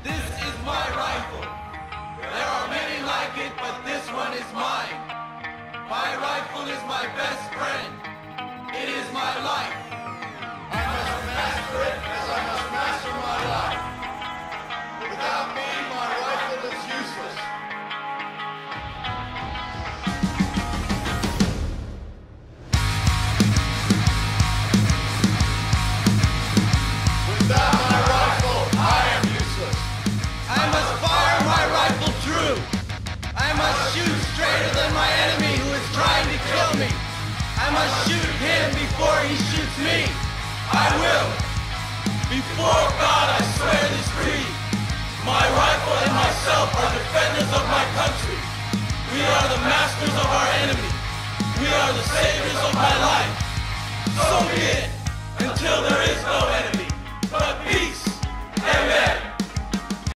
This is my rifle. There are many like it, but this one is mine. My rifle is my best friend. It is my life. I must master it as I must master my life. Without me, my rifle is useless. Without my rifle, I am useless. I must fire my rifle true. I must shoot straighter than my enemy who is trying to kill me. I must shoot him before he shoots me. I will. Before God, I swear this creed.